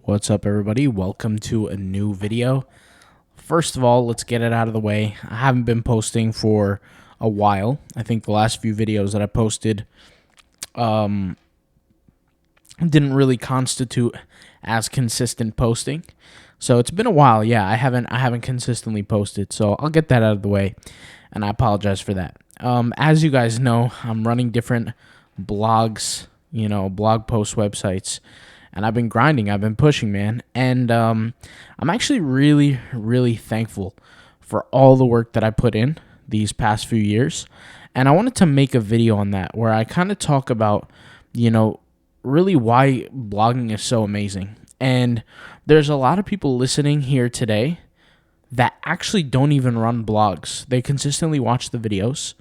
What's up, everybody? Welcome to a new video. First of all, let's get it out of the way. I haven't been posting for a while. I think the last few videos that I posted didn't really constitute as consistent posting. So it's been a while. Yeah, I haven't consistently posted. So I'll get that out of the way, and I apologize for that. As you guys know, I'm running different blogs, blog post websites, and I've been grinding. I've been pushing, man. And I'm actually really, really thankful for all the work that I put in these past few years. And I wanted to make a video on that where I kind of talk about, really why blogging is so amazing. And there's a lot of people listening here today that actually don't even run blogs. They consistently watch the videos.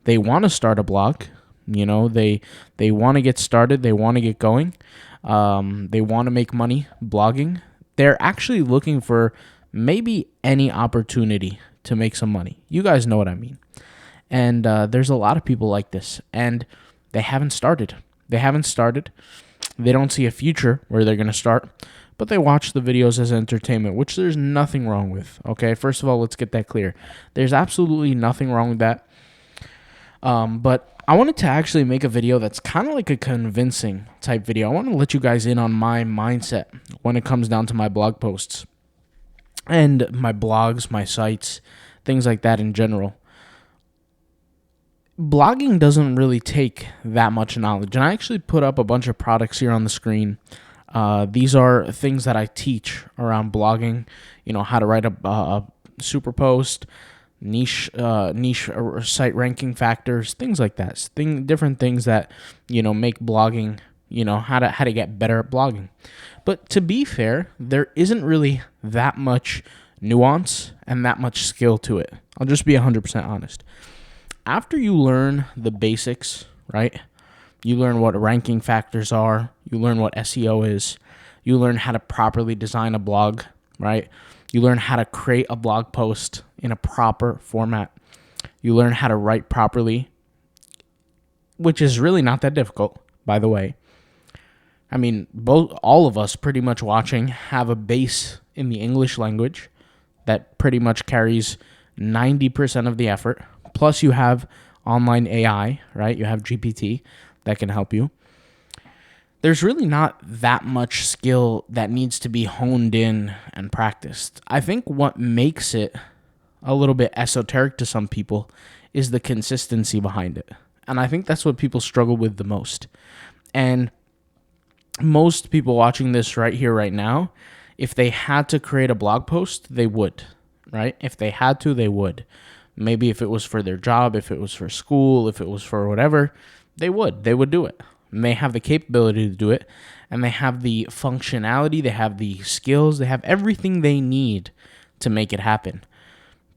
They want to start a blog. They want to get started. They want to get going. They want to make money blogging. They're actually looking for maybe any opportunity to make some money. You guys know what I mean. And there's a lot of people like this, and they haven't started. They don't see a future where they're going to start, but they watch the videos as entertainment, which there's nothing wrong with. Okay, first of all, let's get that clear. There's absolutely nothing wrong with that. But I wanted to actually make a video that's kind of like a convincing type video. I want to let you guys in on my mindset when it comes down to my blog posts and my blogs, my sites, things like that in general. Blogging doesn't really take that much knowledge, and I actually put up a bunch of products here on the screen. These are things that I teach around blogging, how to write a super post, niche site ranking factors, things like that. Different things that make blogging, how to get better at blogging. But to be fair, there isn't really that much nuance and that much skill to it. I'll just be 100% honest. After you learn the basics, right? You learn what ranking factors are. You learn what SEO is. You learn how to properly design a blog, right? You learn how to create a blog post in a proper format. You learn how to write properly, which is really not that difficult, by the way. I mean, all of us pretty much watching have a base in the English language that pretty much carries 90% of the effort. Plus, you have online AI, right? You have GPT that can help you. There's really not that much skill that needs to be honed in and practiced. I think what makes it a little bit esoteric to some people is the consistency behind it. And I think that's what people struggle with the most. And most people watching this right here, right now, if they had to create a blog post, they would, right? If they had to, they would. Maybe if it was for their job, if it was for school, if it was for whatever, they would do it. And they have the capability to do it, and they have the functionality, they have the skills, they have everything they need to make it happen.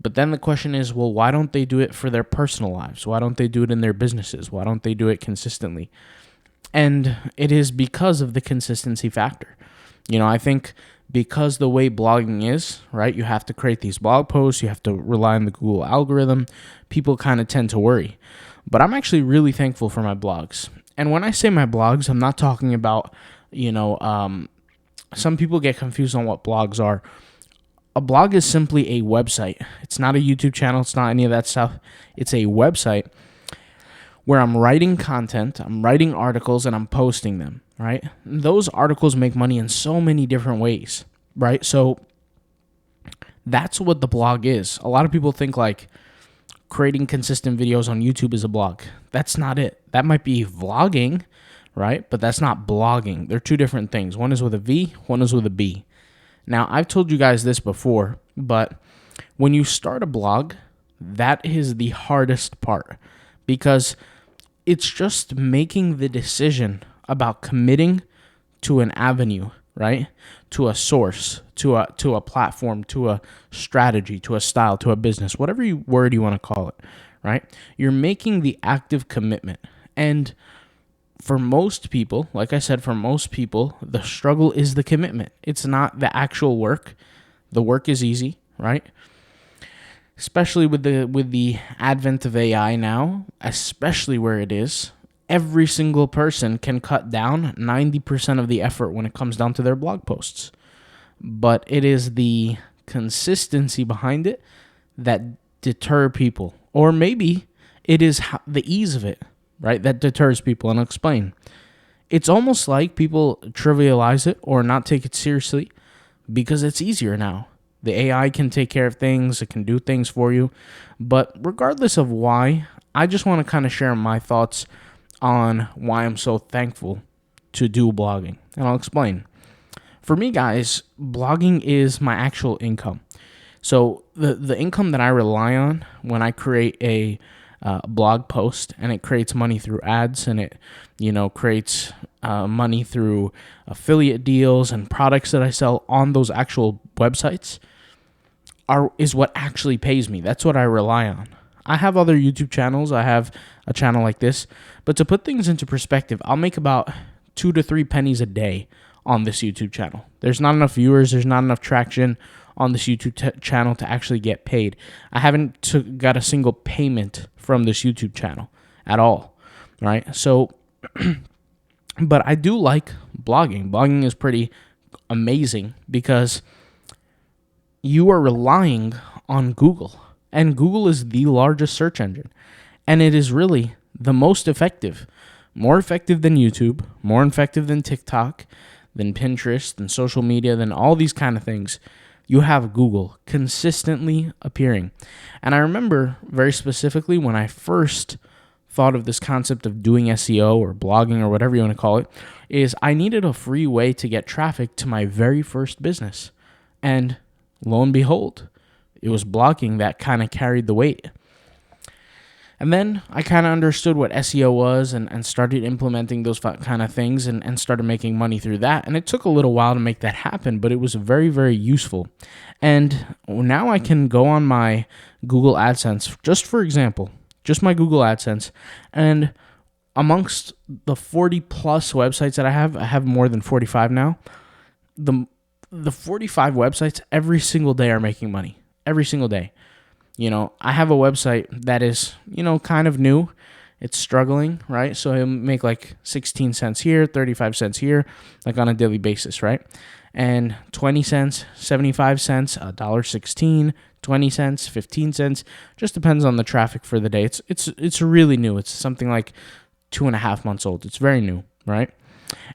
But then the question is, well, why don't they do it for their personal lives? Why don't they do it in their businesses? Why don't they do it consistently? And it is because of the consistency factor. I think because the way blogging is, right, you have to create these blog posts, you have to rely on the Google algorithm, people kind of tend to worry. But I'm actually really thankful for my blogs. And when I say my blogs, I'm not talking about, some people get confused on what blogs are. A blog is simply a website. It's not a YouTube channel. It's not any of that stuff. It's a website where I'm writing content, I'm writing articles, and I'm posting them, right? Those articles make money in so many different ways, right? So that's what the blog is. A lot of people think like creating consistent videos on YouTube is a blog. That's not it. That might be vlogging, right? But that's not blogging. They're two different things. One is with a V, one is with a B. Now, I've told you guys this before, but when you start a blog, that is the hardest part because it's just making the decision about committing to an avenue, right? To a source, to a platform, to a strategy, to a style, to a business, whatever word you want to call it, right? You're making the active commitment. And for most people, like I said, the struggle is the commitment. It's not the actual work. The work is easy, right? Especially with the advent of AI now, especially where it is, every single person can cut down 90% of the effort when it comes down to their blog posts. But it is the consistency behind it that deter people. Or maybe it is the ease of it, right, that deters people. And I'll explain. It's almost like people trivialize it or not take it seriously because it's easier now. The AI can take care of things, it can do things for you. But regardless of why, I just want to kind of share my thoughts on why I'm so thankful to do blogging. And I'll explain. For me, guys, blogging is my actual income. So the income that I rely on when I create a blog post, and it creates money through ads, and it creates money through affiliate deals and products that I sell on those actual websites, is what actually pays me. That's what I rely on. I have other YouTube channels. I have a channel like this, but to put things into perspective, I'll make about 2 to 3 pennies a day on this YouTube channel. There's not enough viewers. There's not enough traction on this YouTube channel to actually get paid. I haven't got a single payment from this YouTube channel at all, right? So, but I do like blogging. Blogging is pretty amazing because you are relying on Google, and Google is the largest search engine, and it is really the most effective, more effective than YouTube, more effective than TikTok, than Pinterest, than social media, than all these kind of things. You have Google consistently appearing. And I remember very specifically when I first thought of this concept of doing SEO or blogging or whatever you want to call it, is I needed a free way to get traffic to my very first business. And lo and behold, it was blogging that kind of carried the weight. And then I kind of understood what SEO was and started implementing those kind of things and started making money through that. And it took a little while to make that happen, but it was very, very useful. And now I can go on my Google AdSense, just for example, just my Google AdSense, and amongst the 40 plus websites that I have more than 45 now. The 45 websites every single day are making money. Every single day. I have a website that is, kind of new. It's struggling, right? So it'll make like 16 cents here, 35 cents here, like on a daily basis, right? And 20 cents, 75 cents, $1.16, 20 cents, 15 cents, just depends on the traffic for the day. It's really new. It's something like 2.5 months old. It's very new, right?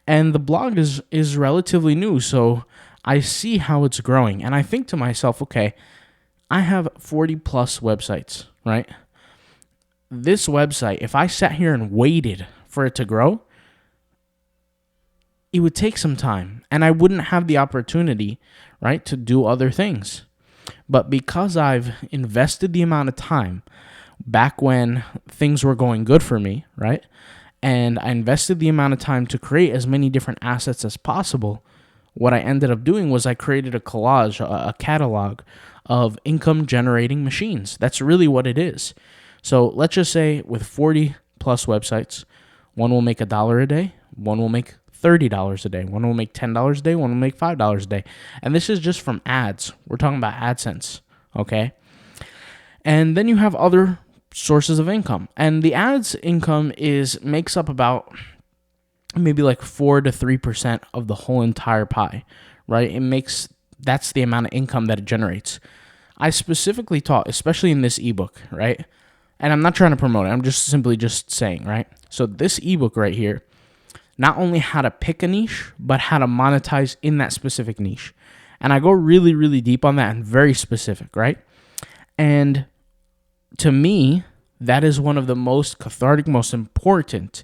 And the blog is relatively new, so I see how it's growing. And I think to myself, okay, I have 40 plus websites, right? This website, if I sat here and waited for it to grow, it would take some time and I wouldn't have the opportunity, right, to do other things. But because I've invested the amount of time back when things were going good for me, right? And I invested the amount of time to create as many different assets as possible, what I ended up doing was I created a collage, a catalog of income generating machines. That's really what it is. So let's just say with 40 plus websites, one will make $1 a day, one will make $30 a day, one will make $10 a day, one will make $5 a day. And this is just from ads. We're talking about AdSense, okay? And then you have other sources of income. And the ads income makes up about maybe like 4 to 3% of the whole entire pie, right? That's the amount of income that it generates. I specifically taught, especially in this ebook, right? And I'm not trying to promote it. I'm just simply saying, right? So this ebook right here, not only how to pick a niche, but how to monetize in that specific niche. And I go really, really deep on that and very specific, right? And to me, that is one of the most cathartic, most important,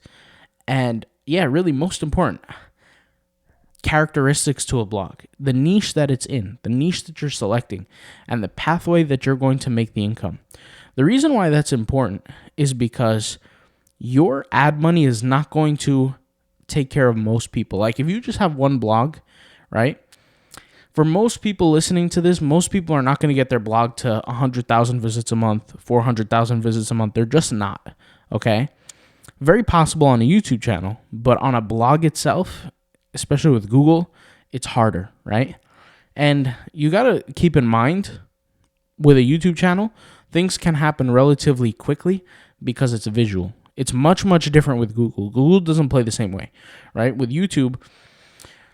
and really most important characteristics to a blog. The niche that it's in, the niche that you're selecting, and the pathway that you're going to make the income. The reason why that's important is because your ad money is not going to take care of most people. Like if you just have one blog, right? For most people listening to this, most people are not going to get their blog to 100,000 visits a month, 400,000 visits a month. They're just not, okay? Very possible on a YouTube channel, but on a blog itself, especially with Google, it's harder, right? And you got to keep in mind with a YouTube channel, things can happen relatively quickly because it's visual. It's much, much different with Google. Google doesn't play the same way, right? With YouTube,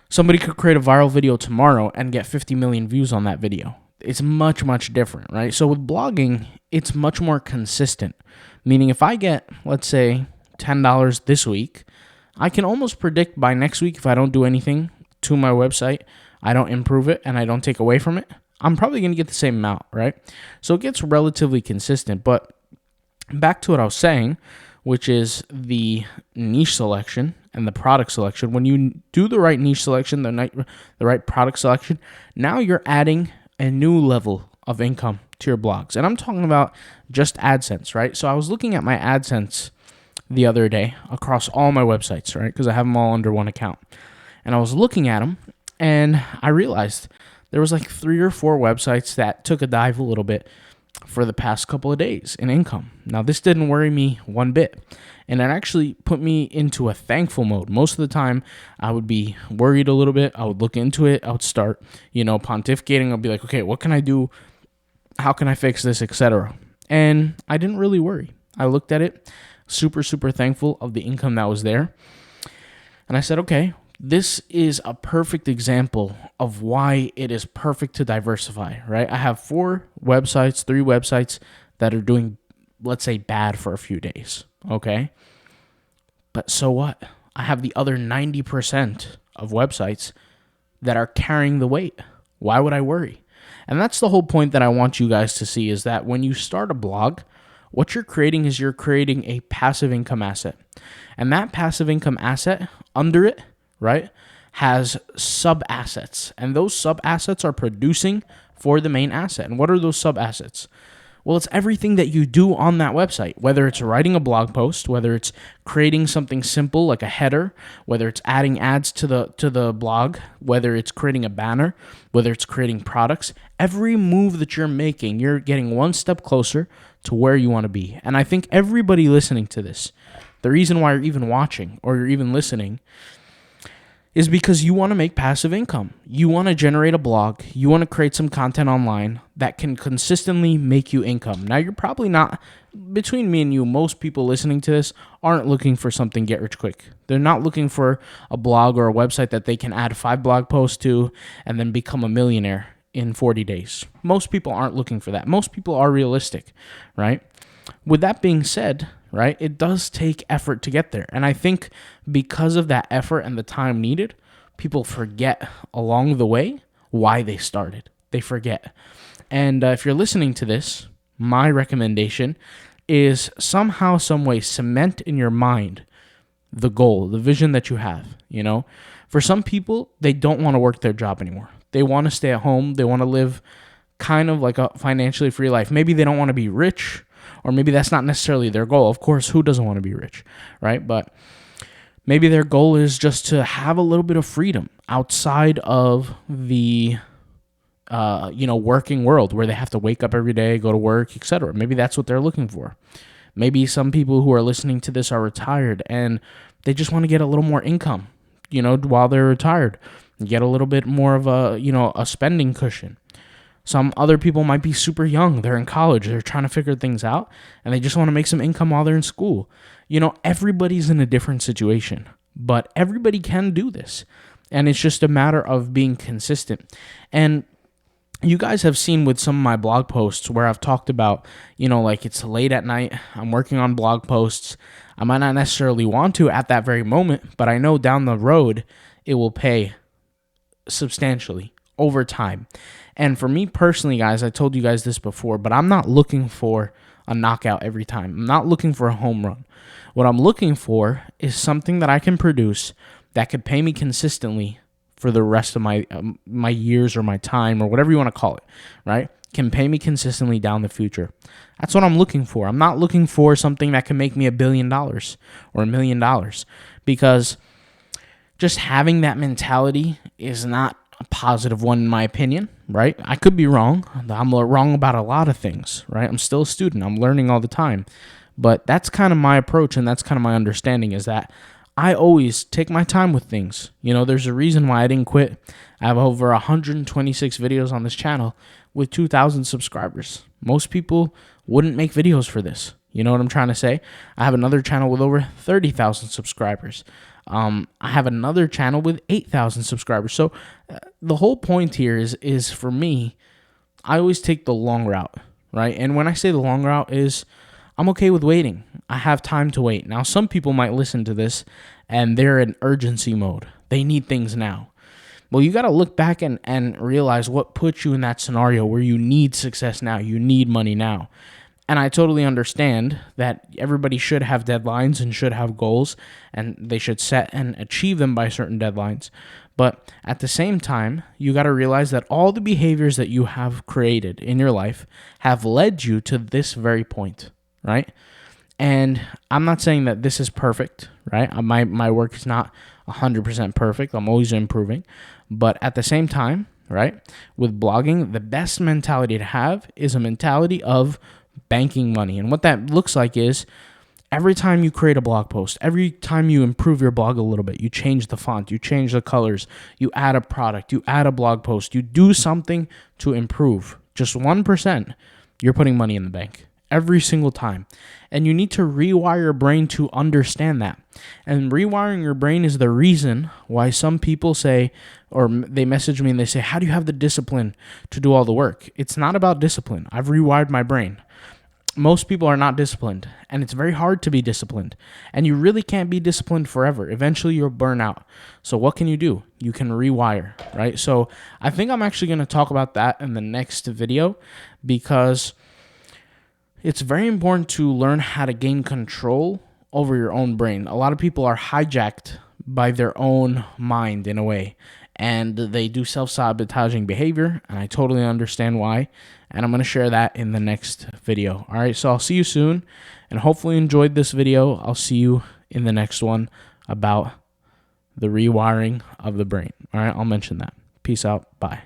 somebody could create a viral video tomorrow and get 50 million views on that video. It's much, much different, right? So with blogging, it's much more consistent. Meaning if I get, let's say, $10 this week, I can almost predict by next week, if I don't do anything to my website, I don't improve it, and I don't take away from it, I'm probably going to get the same amount, right? So it gets relatively consistent. But back to what I was saying, which is the niche selection and the product selection. When you do the right niche selection, the right product selection, now you're adding a new level of income to your blogs. And I'm talking about just AdSense, right? So I was looking at my AdSense the other day across all my websites, right? Because I have them all under one account. And I was looking at them, and I realized there was like 3 or 4 websites that took a dive a little bit for the past couple of days in income. Now, this didn't worry me one bit, and it actually put me into a thankful mode. Most of the time, I would be worried a little bit. I would look into it. I would start, pontificating. I'd be like, okay, what can I do? How can I fix this, etc. And I didn't really worry. I looked at it, super, super thankful of the income that was there. And I said, okay, this is a perfect example of why it is perfect to diversify, right? I have 3 websites that are doing, let's say, bad for a few days, okay? But so what? I have the other 90% of websites that are carrying the weight. Why would I worry? And that's the whole point that I want you guys to see, is that when you start a blog, what you're creating is you're creating a passive income asset. And that passive income asset, under it, right, has sub-assets. And those sub-assets are producing for the main asset. And what are those sub-assets? Well, it's everything that you do on that website, whether it's writing a blog post, whether it's creating something simple like a header, whether it's adding ads to the blog, whether it's creating a banner, whether it's creating products. Every move that you're making, you're getting one step closer to where you want to be. And I think everybody listening to this, the reason why you're even watching or you're even listening is because you want to make passive income. You want to generate a blog. You want to create some content online that can consistently make you income. Now, you're probably not, between me and you, most people listening to this aren't looking for something get rich quick. They're not looking for a blog or a website that they can add 5 blog posts to and then become a millionaire in 40 days. Most people aren't looking for that. Most people are realistic, right? With that being said, right, it does take effort to get there. And I think because of that effort and the time needed, people forget along the way why they started. They forget. And if you're listening to this, my recommendation is somehow, some way, cement in your mind the goal, the vision that you have. For some people, they don't want to work their job anymore. They want to stay at home. They want to live kind of like a financially free life. Maybe they don't want to be rich, or maybe that's not necessarily their goal. Of course, who doesn't want to be rich, right? But maybe their goal is just to have a little bit of freedom outside of the, working world where they have to wake up every day, go to work, etc. Maybe that's what they're looking for. Maybe some people who are listening to this are retired and they just want to get a little more income, while they're retired, get a little bit more of a spending cushion. Some other people might be super young. They're in college. They're trying to figure things out, and they just want to make some income while they're in school. Everybody's in a different situation, but everybody can do this, and it's just a matter of being consistent. And you guys have seen with some of my blog posts where I've talked about, like it's late at night, I'm working on blog posts. I might not necessarily want to at that very moment, but I know down the road it will pay substantially over time. And for me personally, guys, I told you guys this before, but I'm not looking for a knockout every time. I'm not looking for a home run. What I'm looking for is something that I can produce that could pay me consistently for the rest of my years or my time or whatever you want to call it, right? Can pay me consistently down the future. That's what I'm looking for. I'm not looking for something that can make me $1 billion or $1 million, because just having that mentality is not a positive one in my opinion, right? I could be wrong. I'm wrong about a lot of things, right? I'm still a student. I'm learning all the time. But that's kind of my approach, and that's kind of my understanding, is that I always take my time with things. There's a reason why I didn't quit. I have over 126 videos on this channel with 2,000 subscribers. Most people wouldn't make videos for this. You know what I'm trying to say? I have another channel with over 30,000 subscribers. I have another channel with 8,000 subscribers. So the whole point here is for me, I always take the long route, right? And when I say the long route is I'm okay with waiting. I have time to wait. Now, some people might listen to this and they're in urgency mode. They need things now. Well, you got to look back and realize what puts you in that scenario where you need success now. You need money now. And I totally understand that everybody should have deadlines and should have goals, and they should set and achieve them by certain deadlines. But at the same time, you got to realize that all the behaviors that you have created in your life have led you to this very point, right? And I'm not saying that this is perfect, right? My work is not 100% perfect. I'm always improving. But at the same time, right, with blogging, the best mentality to have is a mentality of banking money. And what that looks like is every time you create a blog post, every time you improve your blog a little bit, you change the font, you change the colors, you add a product, you add a blog post, you do something to improve just 1%, you're putting money in the bank every single time. And you need to rewire your brain to understand that. And rewiring your brain is the reason why some people say, or they message me and they say, how do you have the discipline to do all the work? It's not about discipline. I've rewired my brain. Most people are not disciplined, and it's very hard to be disciplined. And you really can't be disciplined forever. Eventually, you'll burn out. So what can you do? You can rewire, right? So I think I'm actually going to talk about that in the next video because it's very important to learn how to gain control over your own brain. A lot of people are hijacked by their own mind in a way, and they do self-sabotaging behavior, and I totally understand why, and I'm going to share that in the next video. All right, so I'll see you soon, and hopefully you enjoyed this video. I'll see you in the next one about the rewiring of the brain. All right, I'll mention that. Peace out. Bye.